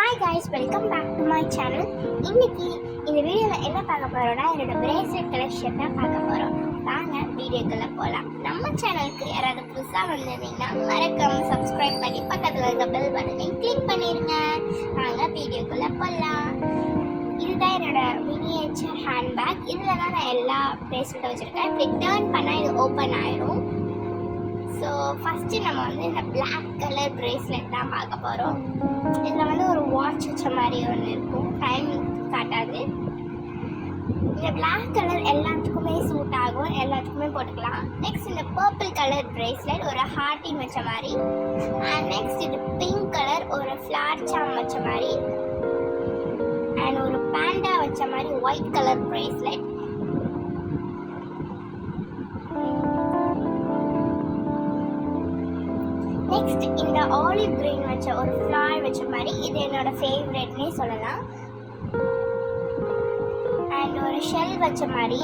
Hi guys, welcome back to my channel. இன்னைக்கு இந்த வீடியோவில் என்ன பார்க்க போறோம்னா என்னோட பிரேஸ்லெட் கலெக்ஷன் தான் பார்க்க போறோம். வாங்க வீடியோக்குள்ள போகலாம். நம்ம சேனலுக்கு யாராவது புதுசாக வந்திருந்தீங்கன்னா மறக்காம சப்ஸ்கிரைப் பண்ணி பக்கத்தில் இருக்க பெல் பட்டனை கிளிக் பண்ணிருங்க. வாங்க வீடியோக்குள்ள போகலாம். இதுதான் என்னோட மினியேச்சர் ஹேண்ட்பேக். இதில் தான் நான் எல்லா பிரேஸ்லெட்டும் வச்சுருக்கேன். இப்படி டர்ன் பண்ணால் இது ஓப்பன் ஆயிடும். ஸோ ஃபஸ்ட்டு நம்ம இந்த பிளாக் கலர் பிரேஸ்லெட் தான் பார்க்க போகிறோம். இதில் ஒரு வாட்ச் வச்ச மாதிரி ஒன்று இருக்கும், டைம் காட்டாது. இந்த பிளாக் கலர் எல்லாத்துக்குமே சூட் ஆகும், எல்லாத்துக்குமே போட்டுக்கலாம். நெக்ஸ்ட் இந்த பர்பிள் கலர் பிரேஸ்லெட் ஒரு ஹார்ட்டின் வச்ச மாதிரி. அண்ட் நெக்ஸ்ட் இது பிங்க் கலர் ஒரு ஃப்ளார் சாம் வச்ச மாதிரி. அண்ட் ஒரு பேண்டா வச்ச மாதிரி ஒயிட் கலர் பிரேஸ்லெட். நெக்ஸ்ட் இந்த ஆலிவ் கிரீன் வச்ச ஒரு ஃப்ளார் வச்ச மாதிரி, இது என்னோட ஃபேவரட்னே சொல்லலாம். அண்ட் ஒரு ஷெல் வச்ச மாதிரி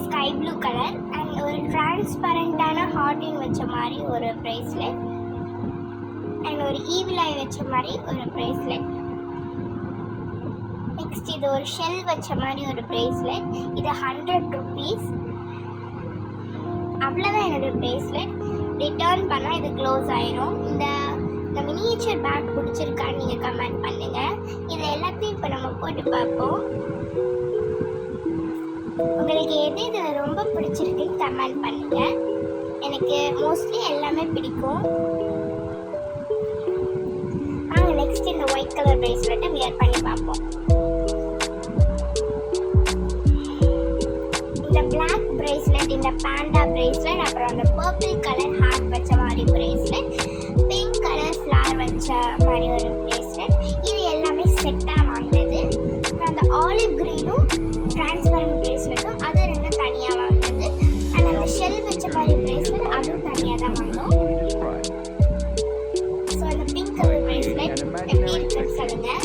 ஸ்கை ப்ளூ கலர். அண்ட் ஒரு டிரான்ஸ்பரண்டான ஹார்டின் வச்ச மாதிரி ஒரு பிரேஸ்லெட். அண்ட் ஒரு ஈவில் ஐ வச்ச மாதிரி ஒரு பிரேஸ்லெட். நெக்ஸ்ட் இது ஒரு ஷெல் வச்ச மாதிரி ஒரு பிரேஸ்லெட். இது 100 rupees. அவ்வளோதான் என்னோட பிரேஸ்லெட். ரிட்டர்ன் பண்ணால் இது க்ளோஸ் ஆயிரும். இந்த மினியேச்சர் பேக் பிடிச்சிருக்கான்னு நீங்கள் கமெண்ட் பண்ணுங்கள். இதை எல்லாத்தையும் இப்போ நம்ம போட்டு பார்ப்போம். உங்களுக்கு எது ரொம்ப பிடிச்சிருக்குன்னு கமெண்ட் பண்ணுங்கள். எனக்கு மோஸ்ட்லி எல்லாமே பிடிக்கும். நெக்ஸ்ட் இந்த ஒயிட் கலர் பிரேஸ்லெட்டை வியர் பண்ணி பார்ப்போம். இந்த பிளாக் பிரேஸ்லெட், இந்த பேண்டா பிரேஸ்லெட், அப்புறம் அந்த பர்பிள் கலர் ஹார்ட் வச்ச மாதிரி பிரேஸ்லெட், பிங்க் கலர் ஃப்ளார் வச்ச மாதிரி ஒரு பிரேஸ்லெட், இது எல்லாமே செட்டாக வாங்கினது. அப்புறம் அந்த ஆலிவ் கிரீனும் டிரான்ஸ்பரண்ட் பிரேஸ்லெட்டும் அது ரெண்டும் தனியாக வாங்கினது. அண்ட் அந்த ஷெல் வச்ச மாதிரி பிரேஸ்லெட் அதுவும் தனியாக தான் வாங்கினோம். ஸோ அந்த பிங்க் கலர் பிரேஸ்லெட் எப்படி இருக்குன்னு சொல்லுங்கள்.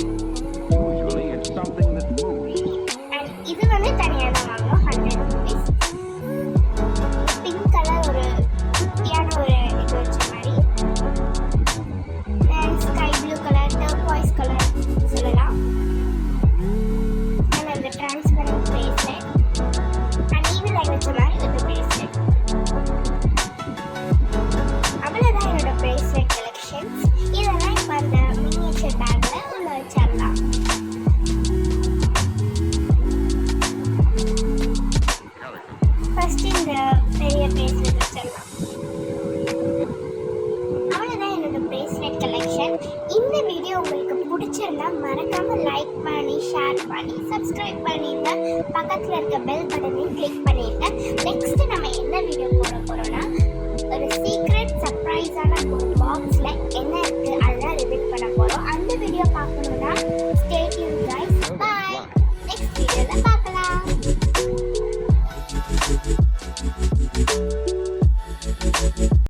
அண்ட் இது தனியாக தான் வாங்கினோம், 100 rupees. பிங்க் கலர் ஒரு குட்டியான ஒரு இது வச்ச மாதிரி. And sky blue colour, turquoise colour சொல்லலாம். அண்ட் அந்த transparent bracelet. And evil eye வச்ச மாதிரி ஒரு பிரேஸ்லெட். அவ்வளோதான் என்னோட பிரேஸ்லெட் கலெக்ஷன்ஸ். இதெல்லாம் இப்போ அந்த மினியேச்சர் பேக்கில் உள்ள வச்சிடலாம். ஃபர்ஸ்ட் இந்த பெரிய பிரேஸ்லெட் வச்சிடலாம். அவ்வளோதான் என்னோட பிரேஸ்லெட் கலெக்ஷன். இந்த வீடியோ உங்களுக்கு பிடிச்சிருந்தா மறக்காம லைக் பண்ணி, ஷேர் பண்ணி, சப்ஸ்கிரைப் பண்ணிடுங்க. பக்கத்தில் இருக்க பெல் பட்டனையும் கிளிக் பண்ணிடுங்க. நெக்ஸ்ட் நம்ம என்ன வீடியோ போட போகிறோம்னா ஒரு சீக்ரெட் சர்ப்ரைஸான